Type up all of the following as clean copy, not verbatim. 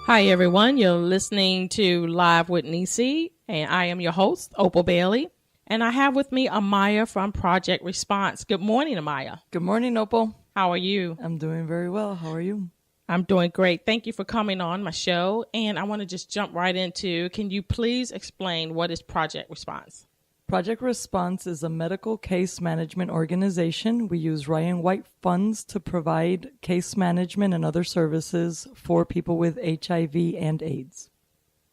Hi, everyone. You're listening to Live with Necee, and I am your host, Opal Bailey. And I have with me Amaya from Project Response. Good morning, Amaya. Good morning, Opal. How are you? I'm doing very well. How are you? I'm doing great. Thank you for coming on my show. And I want to just jump right into, can you please explain what is Project Response? Project Response is a medical case management organization. We use Ryan White funds to provide case management and other services for people with HIV and AIDS.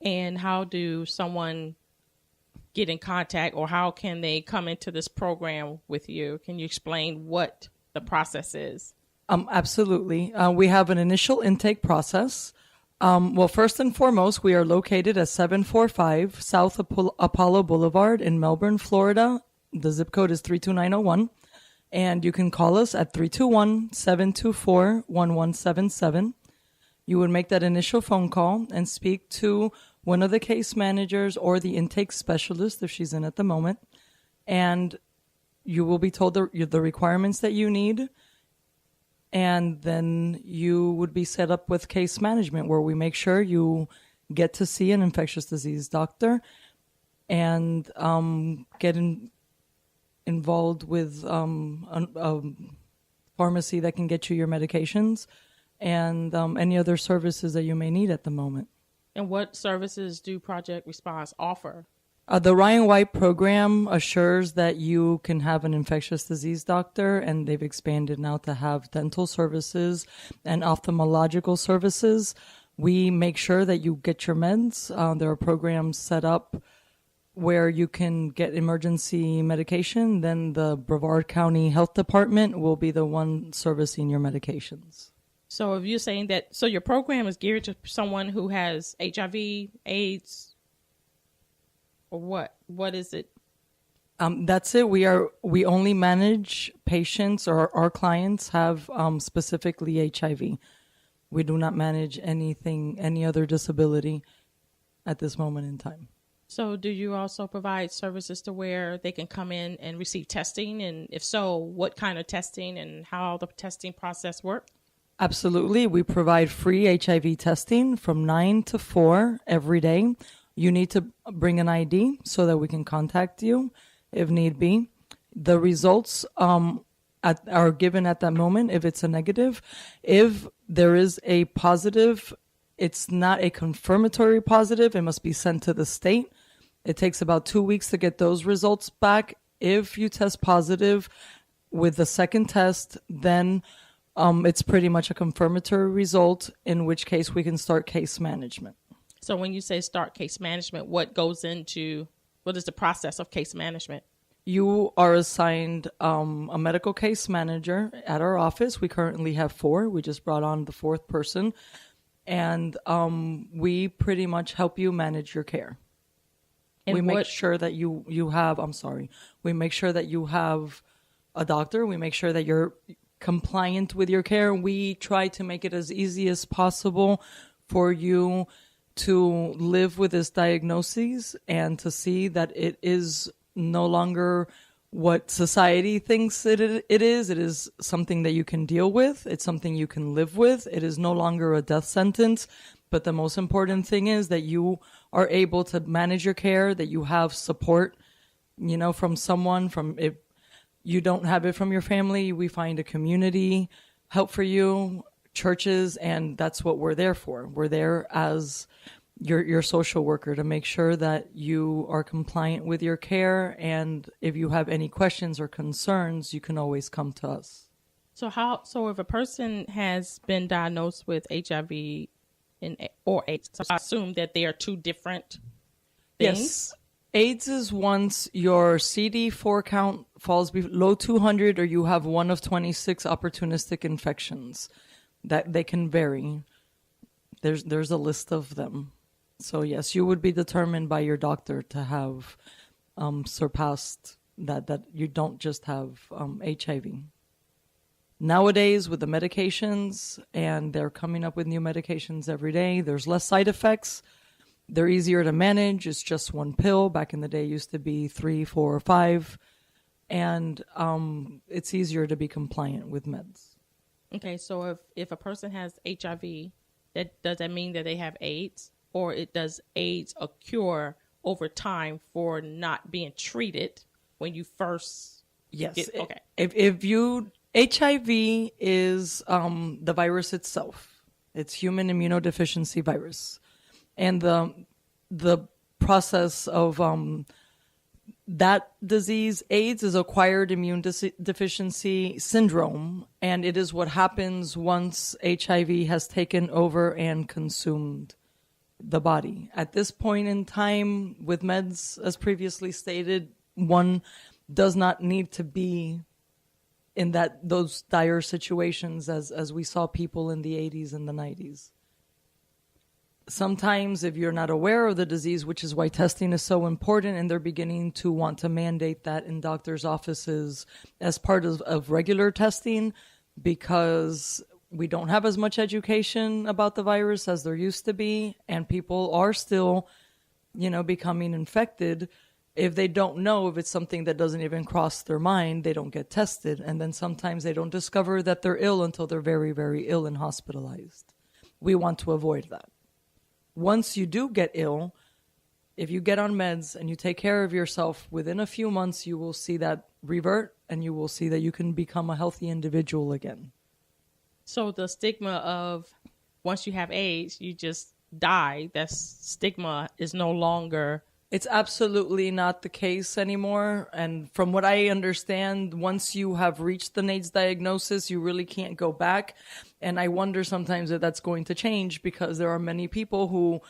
And how do someone get in contact, or how can they come into this program with you? Can you explain what the process is? Absolutely. We have an initial intake process. First and foremost, we are located at 745 South Apollo Boulevard in Melbourne, Florida. The zip code is 32901. And you can call us at 321-724-1177. You would make that initial phone call and speak to one of the case managers or the intake specialist if she's in at the moment. And you will be told the requirements that you need. And then you would be set up with case management, where we make sure you get to see an infectious disease doctor and get involved with a pharmacy that can get you your medications and any other services that you may need at the moment. And what services do Project Response offer? The Ryan White program assures that you can have an infectious disease doctor, and they've expanded now to have dental services and ophthalmological services. We make sure that you get your meds. There are programs set up where you can get emergency medication. Then the Brevard County Health Department will be the one servicing your medications. So if you're saying that, so your program is geared to someone who has HIV, AIDS, or what? What is it? That's it. We only manage patients, or our clients have specifically HIV. We do not manage any other disability at this moment in time. So do you also provide services to where they can come in and receive testing? And if so, what kind of testing and how the testing process works? Absolutely. We provide free HIV testing from 9 to 4 every day. You need to bring an ID so that we can contact you if need be. The results are given at that moment if it's a negative. If there is a positive, it's not a confirmatory positive. It must be sent to the state. It takes about 2 weeks to get those results back. If you test positive with the second test, then it's pretty much a confirmatory result, in which case we can start case management. So when you say start case management, what is the process of case management? You are assigned a medical case manager at our office. We currently have 4. We just brought on the 4th person. And we pretty much help you manage your care. And we make sure that you have a doctor. We make sure that you're compliant with your care. We try to make it as easy as possible for you to live with this diagnosis and to see that it is no longer what society thinks it is. It is something that you can deal with. It's something you can live with. It is no longer a death sentence. But the most important thing is that you are able to manage your care, that you have support, from someone. If you don't have it from your family, we find a community help for you, churches, and that's what we're there for. We're there as your social worker to make sure that you are compliant with your care, and if you have any questions or concerns, you can always come to us. So if a person has been diagnosed with HIV or AIDS, so I assume that they are 2 different things? Yes. AIDS is once your CD4 count falls below 200, or you have one of 26 opportunistic infections. That they can vary. There's a list of them. So yes, you would be determined by your doctor to have surpassed that you don't just have HIV. Nowadays, with the medications, and they're coming up with new medications every day, there's less side effects. They're easier to manage. It's just 1 pill. Back in the day, it used to be 3, 4, or 5. And it's easier to be compliant with meds. Okay, so if a person has HIV does that mean that they have AIDS, or does AIDS occur over time for not being treated when you first Yes. okay. If you HIV is the virus itself. It's human immunodeficiency virus, and the process of that disease, AIDS, is acquired immune deficiency syndrome, and it is what happens once HIV has taken over and consumed the body. At this point in time, with meds, as previously stated, one does not need to be in those dire situations as we saw people in the 80s and the 90s. Sometimes if you're not aware of the disease, which is why testing is so important, and they're beginning to want to mandate that in doctors' offices as part of regular testing, because we don't have as much education about the virus as there used to be, and people are still, becoming infected. If they don't know, if it's something that doesn't even cross their mind, they don't get tested. And then sometimes they don't discover that they're ill until they're very, very ill and hospitalized. We want to avoid that. Once you do get ill, if you get on meds and you take care of yourself, within a few months, you will see that revert, and you will see that you can become a healthy individual again. So the stigma of once you have AIDS, you just die, that stigma is no longer... It's absolutely not the case anymore. And from what I understand, once you have reached the AIDS diagnosis, you really can't go back. And I wonder sometimes if that's going to change, because there are many people who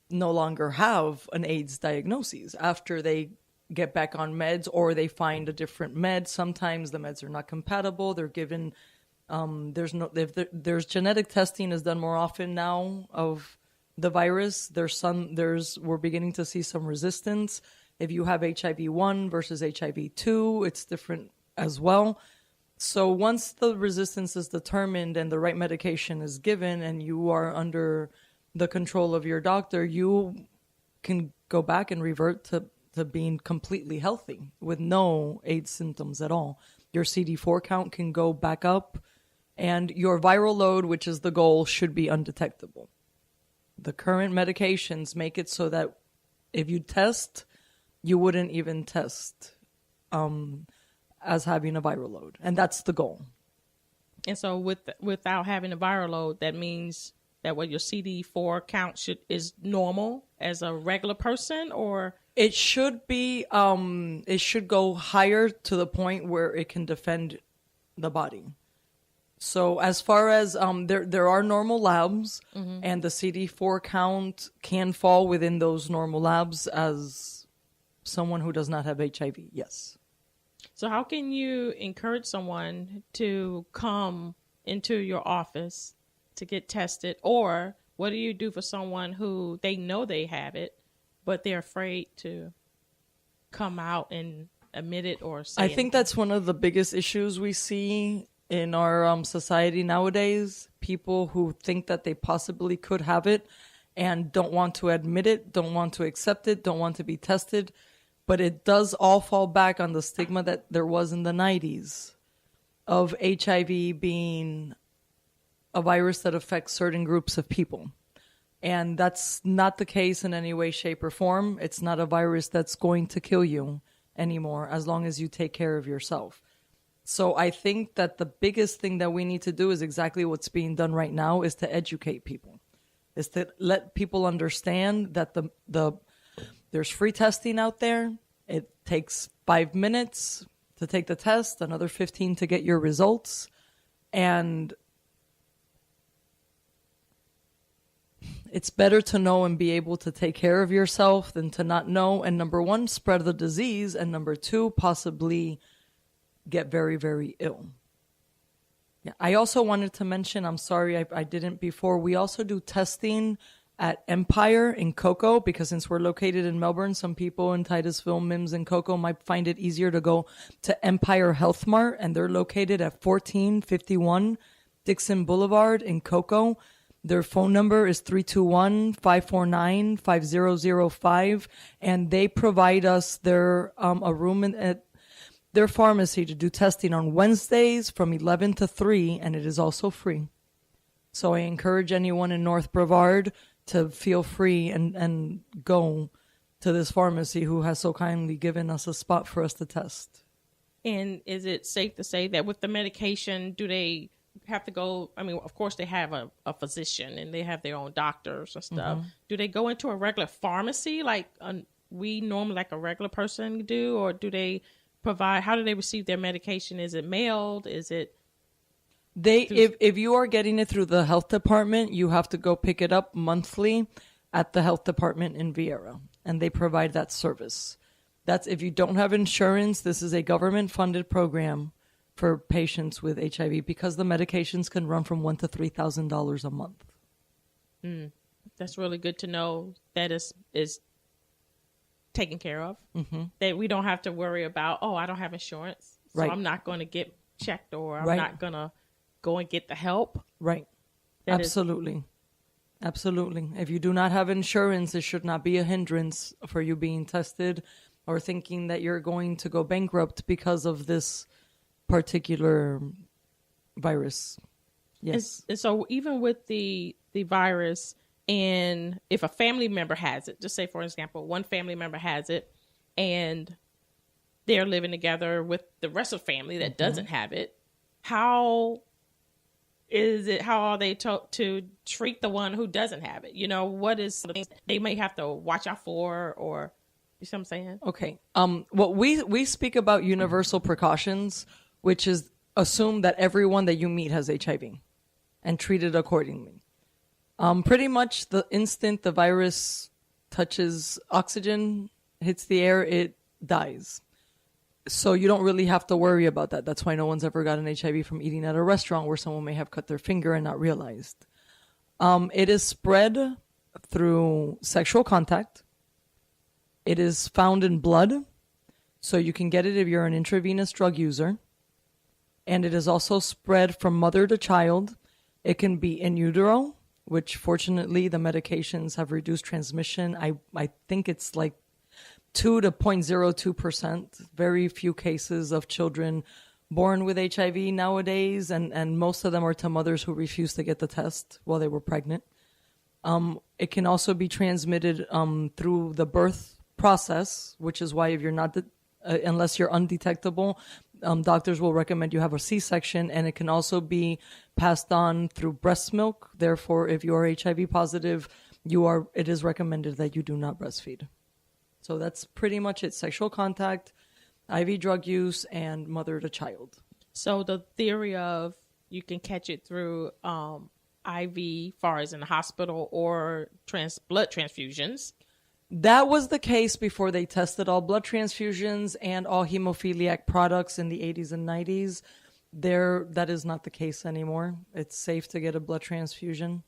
no longer have an AIDS diagnosis after they get back on meds, or they find a different med. Sometimes the meds are not compatible. They're given, there's genetic testing is done more often now of the virus. We're beginning to see some resistance. If you have HIV-1 versus HIV-2, it's different as well. So once the resistance is determined and the right medication is given and you are under the control of your doctor, you can go back and revert to being completely healthy with no AIDS symptoms at all. Your CD4 count can go back up, and your viral load, which is the goal, should be undetectable. The current medications make it so that if you test, you wouldn't even test as having a viral load. And that's the goal. And so without having a viral load, that means that what your CD4 count is normal as a regular person, or? It should be, it should go higher to the point where it can defend the body. So as far as there are normal labs, mm-hmm. and the CD4 count can fall within those normal labs as someone who does not have HIV. Yes. So how can you encourage someone to come into your office to get tested, or what do you do for someone who they know they have it, but they're afraid to come out and admit it or say I think that's one of the biggest issues we see in our society nowadays. People who think that they possibly could have it and don't want to admit it, don't want to accept it, don't want to be tested. But it does all fall back on the stigma that there was in the 90s of HIV being a virus that affects certain groups of people. And that's not the case in any way, shape, or form. It's not a virus that's going to kill you anymore as long as you take care of yourself. So I think that the biggest thing that we need to do is exactly what's being done right now, is to educate people, is to let people understand that there's free testing out there. It takes 5 minutes to take the test, another 15 to get your results. And it's better to know and be able to take care of yourself than to not know. And number one, spread the disease. And number two, possibly get very, very ill. Yeah, I also wanted to mention, I'm sorry I didn't before, we also do testing at Empire in Cocoa, because since we're located in Melbourne, some people in Titusville, Mims, and Cocoa might find it easier to go to Empire Health Mart, and they're located at 1451 Dixon Boulevard in Cocoa. Their phone number is 321-549-5005, and they provide us a room at their pharmacy to do testing on Wednesdays from 11 to 3, and it is also free. So I encourage anyone in North Brevard to feel free and go to this pharmacy who has so kindly given us a spot for us to test. And is it safe to say that with the medication, do they have to go? I mean, of course, they have a physician and they have their own doctors and stuff. Mm-hmm. Do they go into a regular pharmacy like we normally, like a regular person do? Or do they provide, how do they receive their medication? Is it mailed? Is it? If you are getting it through the health department, you have to go pick it up monthly at the health department in Viera, and they provide that service. That's if you don't have insurance. This is a government-funded program for patients with HIV because the medications can run from $1,000 to $3,000 a month. That's really good to know that is taken care of. Mm-hmm. That we don't have to worry about, I don't have insurance, so I'm not going to get checked, or I'm not going to go and get the help. Right. Absolutely. If you do not have insurance, it should not be a hindrance for you being tested or thinking that you're going to go bankrupt because of this particular virus. Yes. And so even with the virus, and if a family member has it, just say, for example, one family member has it and they're living together with the rest of the family that doesn't have it, how are they to treat the one who doesn't have it? You know, what is something they may have to watch out for, or you see what I'm saying? Okay. Well, we speak about universal precautions, which is assume that everyone that you meet has HIV and treat it accordingly. Pretty much the instant the virus touches oxygen, hits the air, it dies. So you don't really have to worry about that. That's why no one's ever gotten HIV from eating at a restaurant where someone may have cut their finger and not realized. It is spread through sexual contact. It is found in blood. So you can get it if you're an intravenous drug user. And it is also spread from mother to child. It can be in utero, which fortunately the medications have reduced transmission. I think it's like 2 to 0.02%. Very few cases of children born with HIV nowadays, and most of them are to mothers who refused to get the test while they were pregnant. It can also be transmitted through the birth process, which is why if you're not, unless you're undetectable, doctors will recommend you have a C-section, and it can also be passed on through breast milk. Therefore, if you are HIV positive, it is recommended that you do not breastfeed. So that's pretty much it. Sexual contact, IV drug use, and mother to child. So the theory of you can catch it through IV, far as in the hospital, or blood transfusions. That was the case before they tested all blood transfusions and all hemophiliac products in the 80s and 90s. That is not the case anymore. It's safe to get a blood transfusion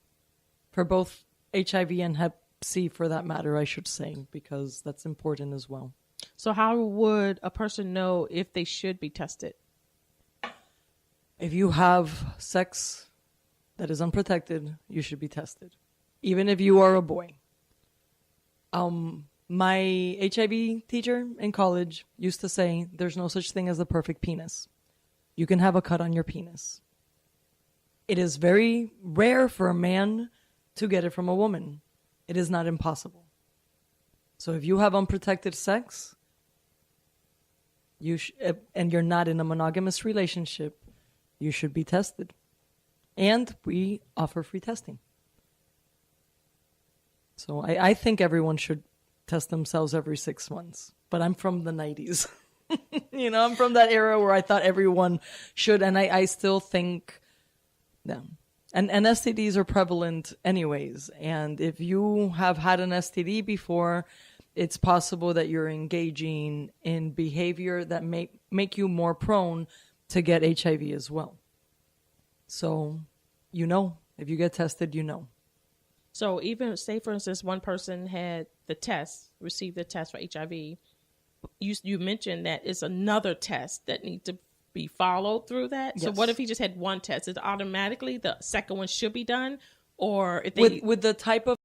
for both HIV and Hep C, for that matter, I should say, because that's important as well. So how would a person know if they should be tested? If you have sex that is unprotected, you should be tested, even if you are a boy. My HIV teacher in college used to say, there's no such thing as a perfect penis. You can have a cut on your penis. It is very rare for a man to get it from a woman. It is not impossible. So if you have unprotected sex, and you're not in a monogamous relationship, you should be tested. And we offer free testing. So I think everyone should test themselves every 6 months. But I'm from the 90s. I'm from that era where I thought everyone should. And I still think, yeah. And STDs are prevalent anyways. And if you have had an STD before, it's possible that you're engaging in behavior that may make you more prone to get HIV as well. So, if you get tested, So even say, for instance, one person had received the test for HIV. You mentioned that it's another test that needs to be followed through that. Yes. So what if he just had one test? Is it automatically the second one should be done? Or if they... with the type of